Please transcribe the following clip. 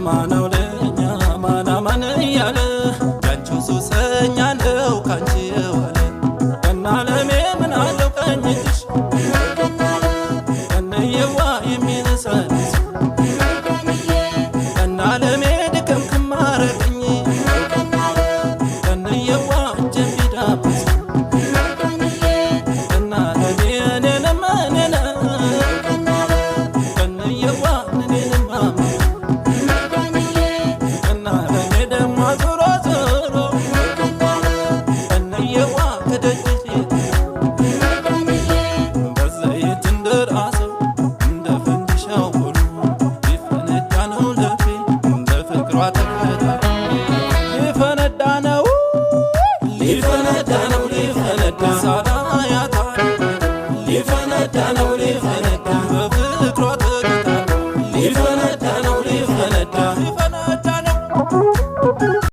አማናው ለኛ አማን እያለ ያንቺው ሱሰኛ ነው ካንቺ የዋለ ቀና ለሜ ምን አለው ቀኝ እጅሽ ቀንየዋ የሚነሳንስ ቀና ለሜ ድክም ክማረቅኝ ቀንየዋ እጄን ቢዳብስ ቀና ለሜ እኔንም ቀንየዋ እኔንም ቀና ለሜ ደሞ ዞሮ ዞሮ ቀንየዋ ከደጅሽ በዘይት እንደራሰው እንደ ፈንዲሻው ሁሉ ቢፈነዳ ነው ልቤ እንደ ፍቅሯ